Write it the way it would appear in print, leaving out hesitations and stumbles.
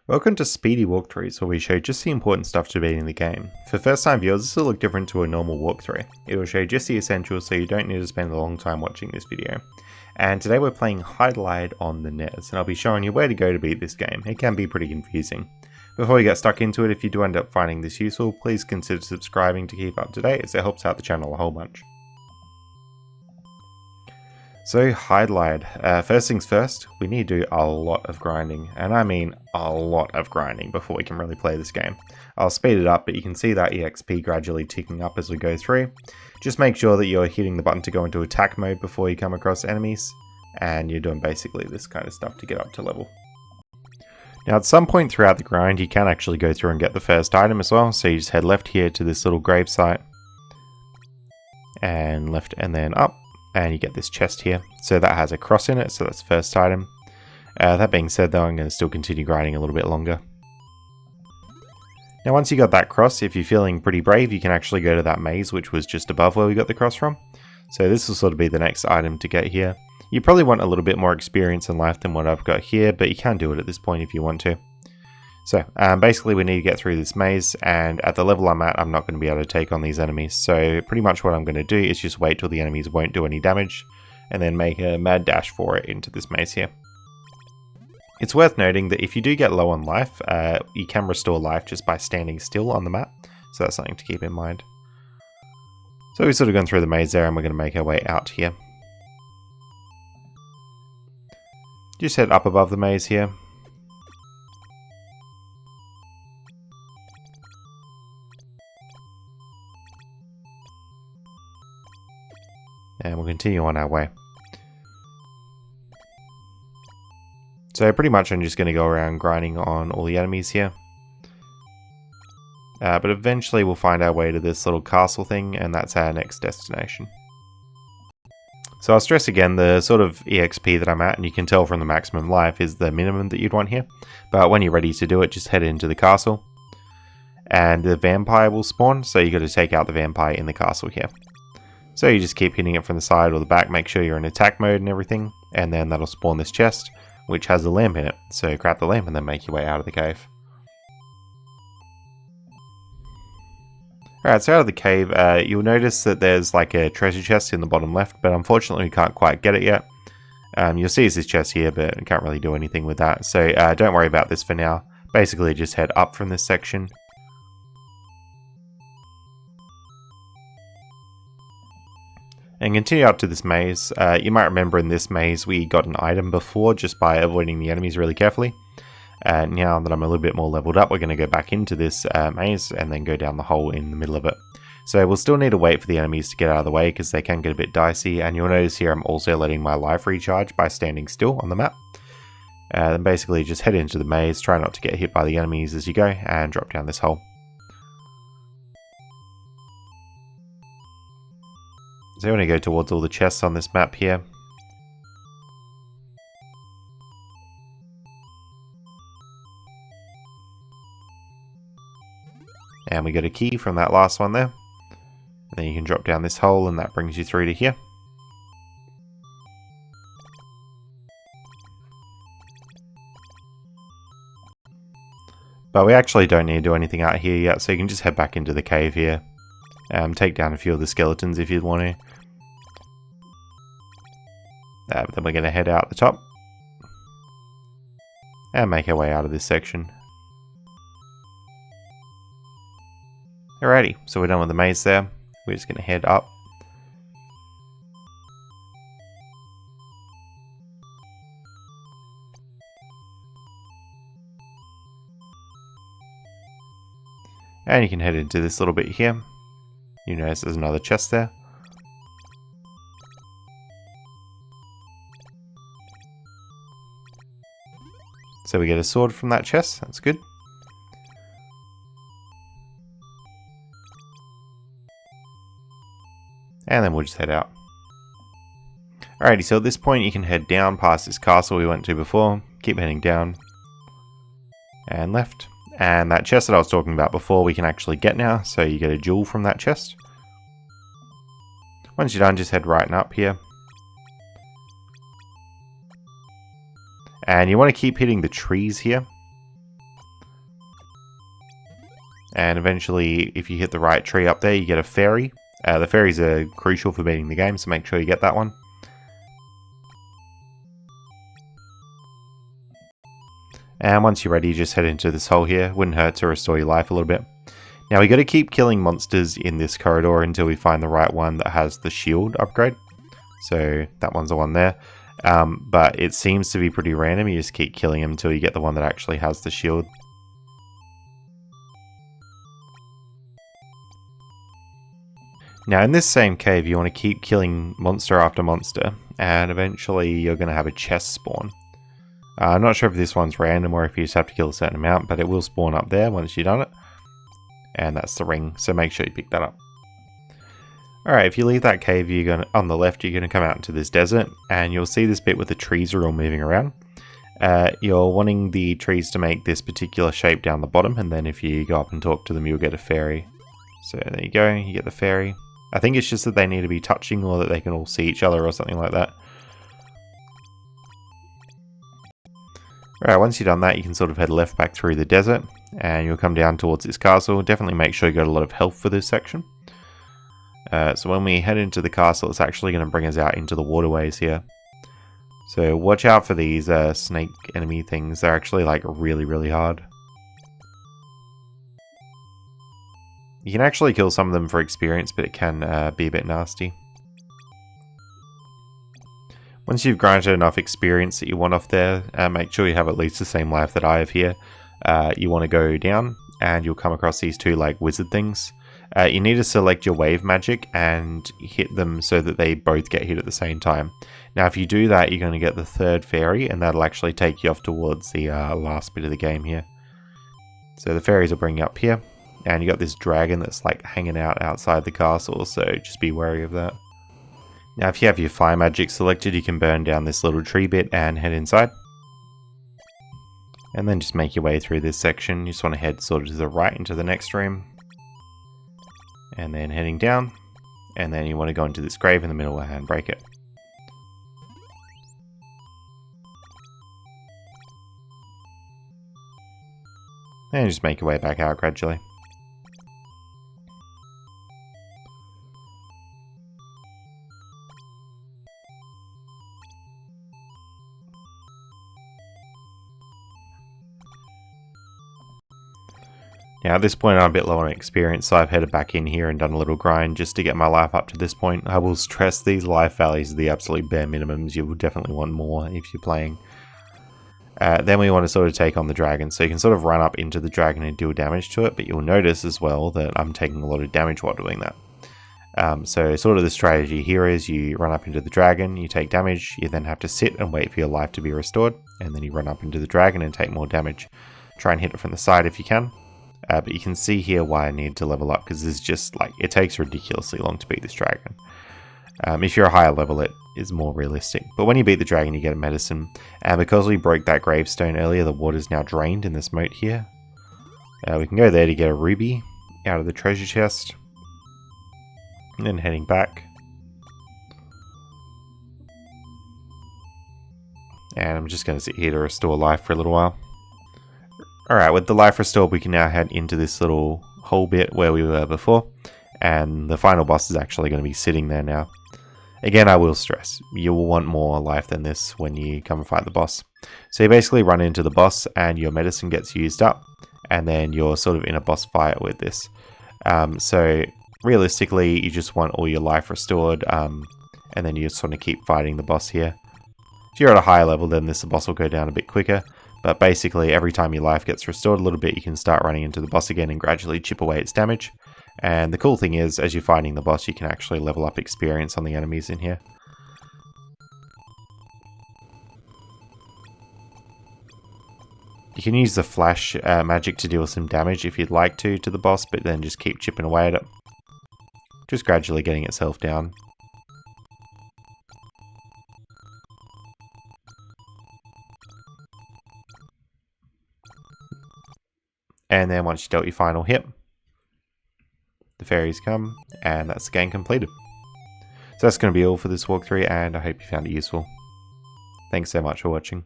Welcome to Speedy Walkthroughs, where we show just the important stuff to beating the game. For first time viewers, this will look different to a normal walkthrough. It will show just the essentials so you don't need to spend a long time watching this video. And today we're playing Hydlide on the NES, and I'll be showing you where to go to beat this game. It can be pretty confusing. Before we get stuck into it, if you do end up finding this useful, please consider subscribing to keep up to date, as it helps out the channel a whole bunch. So Hydlide, first things first, we need to do a lot of grinding, and I mean a lot of grinding before we can really play this game. I'll speed it up, but you can see that EXP gradually ticking up as we go through. Just make sure that you're hitting the button to go into attack mode before you come across enemies, and you're doing basically this kind of stuff to get up to level. Now at some point throughout the grind you can actually go through and get the first item as well, so you just head left here to this little grave site, and left and then up. And you get this chest here, so that has a cross in it, so that's the first item. That being said though, I'm going to still continue grinding a little bit longer. Now once you got that cross, if you're feeling pretty brave, you can actually go to that maze which was just above where we got the cross from. So this will sort of be the next item to get here. You probably want a little bit more experience in life than what I've got here, but you can do it at this point if you want to. So basically we need to get through this maze, and at the level I'm at I'm not going to be able to take on these enemies, so pretty much what I'm going to do is just wait till the enemies won't do any damage and then make a mad dash for it into this maze here. It's worth noting that if you do get low on life, you can restore life just by standing still on the map, so that's something to keep in mind. So we've sort of gone through the maze there and we're going to make our way out here. Just head up above the maze here. And we'll continue on our way. So pretty much I'm just going to go around grinding on all the enemies here. But eventually we'll find our way to this little castle thing, and that's our next destination. So I'll stress again, the sort of EXP that I'm at, and you can tell from the maximum life, is the minimum that you'd want here. But when you're ready to do it, just head into the castle. And the vampire will spawn, so you got to take out the vampire in the castle here. So you just keep hitting it from the side or the back, make sure you're in attack mode and everything, and then that'll spawn this chest, which has a lamp in it. So grab the lamp and then make your way out of the cave. Alright, so out of the cave, you'll notice that there's like a treasure chest in the bottom left, but unfortunately we can't quite get it yet. You'll see it's this chest here, but can't really do anything with that, so don't worry about this for now. Basically just head up from this section. And continue up to this maze. You might remember in this maze we got an item before just by avoiding the enemies really carefully. Now that I'm a little bit more leveled up, we're going to go back into this maze and then go down the hole in the middle of it. So we'll still need to wait for the enemies to get out of the way because they can get a bit dicey, and you'll notice here I'm also letting my life recharge by standing still on the map. Then basically just head into the maze, try not to get hit by the enemies as you go, and drop down this hole. So we're going to go towards all the chests on this map here. And we get a key from that last one there. And then you can drop down this hole and that brings you through to here. But we actually don't need to do anything out here yet, so you can just head back into the cave here. Take down a few of the skeletons if you'd want to. But then we're going to head out the top. And make our way out of this section. Alrighty, so we're done with the maze there. We're just going to head up. And you can head into this little bit here. You notice there's another chest there. So we get a sword from that chest, that's good. And then we'll just head out. Alrighty, so at this point you can head down past this castle we went to before. Keep heading down. And left. And that chest that I was talking about before we can actually get now, so you get a jewel from that chest. Once you're done, just head right and up here. And you want to keep hitting the trees here. and eventually if you hit the right tree up there you get a fairy. The fairies are crucial for beating the game, so make sure you get that one. And once you're ready, you just head into this hole here. Wouldn't hurt to restore your life a little bit. Now we got to keep killing monsters in this corridor until we find the right one that has the shield upgrade. So that one's the one there. But it seems to be pretty random. You just keep killing them until you get the one that actually has the shield. Now in this same cave you want to keep killing monster after monster, and eventually you're going to have a chest spawn. I'm not sure if this one's random or if you just have to kill a certain amount, but it will spawn up there once you've done it. And that's the ring, so make sure you pick that up. Alright, if you leave that cave, you're gonna on the left, you're going to come out into this desert, and you'll see this bit where the trees are all moving around. You're wanting the trees to make this particular shape down the bottom, and then if you go up and talk to them, you'll get a fairy. So there you go, you get the fairy. I think it's just that they need to be touching or that they can all see each other or something like that. Alright, once you've done that, you can sort of head left back through the desert, and you'll come down towards this castle. Definitely make sure you got a lot of health for this section. So when we head into the castle, it's actually going to bring us out into the waterways here. So watch out for these snake enemy things. They're actually like really hard. You can actually kill some of them for experience, but it can be a bit nasty. Once you've grinded enough experience that you want off there, make sure you have at least the same life that I have here. You want to go down, and you'll come across these two like wizard things. You need to select your wave magic and hit them so that they both get hit at the same time. Now if you do that, you're going to get the third fairy, and that'll actually take you off towards the last bit of the game here. So the fairies will bring you up here, and you got this dragon that's like hanging out outside the castle, so just be wary of that. Now if you have your fire magic selected, you can burn down this little tree bit and head inside. And then just make your way through this section. You just want to head sort of to the right into the next room. And then heading down. And then you want to go into this grave in the middle and break it. And just make your way back out gradually. Now at this point I'm a bit low on experience, so I've headed back in here and done a little grind just to get my life up to this point. I will stress these life values are the absolute bare minimums. You will definitely want more if you're playing. Then we want to sort of take on the dragon, so you can sort of run up into the dragon and deal damage to it, but you'll notice as well that I'm taking a lot of damage while doing that. So sort of the strategy here is you run up into the dragon, you take damage, you then have to sit and wait for your life to be restored, and then you run up into the dragon and take more damage. Try and hit it from the side if you can. But you can see here why I need to level up, because this is just like, it takes ridiculously long to beat this dragon. If you're a higher level, it is more realistic. But when you beat the dragon, you get a medicine. And because we broke that gravestone earlier, the water's now drained in this moat here. We can go there to get a ruby out of the treasure chest. And then heading back. And I'm just going to sit here to restore life for a little while. Alright, with the life restored, we can now head into this little hole bit where we were before, and the final boss is actually going to be sitting there now. Again, I will stress, you will want more life than this when you come and fight the boss. So you basically run into the boss and your medicine gets used up, and then you're sort of in a boss fight with this. So realistically, you just want all your life restored, and then you just want to keep fighting the boss here. If you're at a higher level, then the boss will go down a bit quicker. But basically, every time your life gets restored a little bit, you can start running into the boss again and gradually chip away its damage. And the cool thing is, as you're fighting the boss, you can actually level up experience on the enemies in here. You can use the flash magic to deal some damage if you'd like to the boss, but then just keep chipping away at it. Just gradually getting itself down. And then once you dealt your final hit, the fairies come, and that's the game completed. So that's going to be all for this walkthrough, and I hope you found it useful. Thanks so much for watching.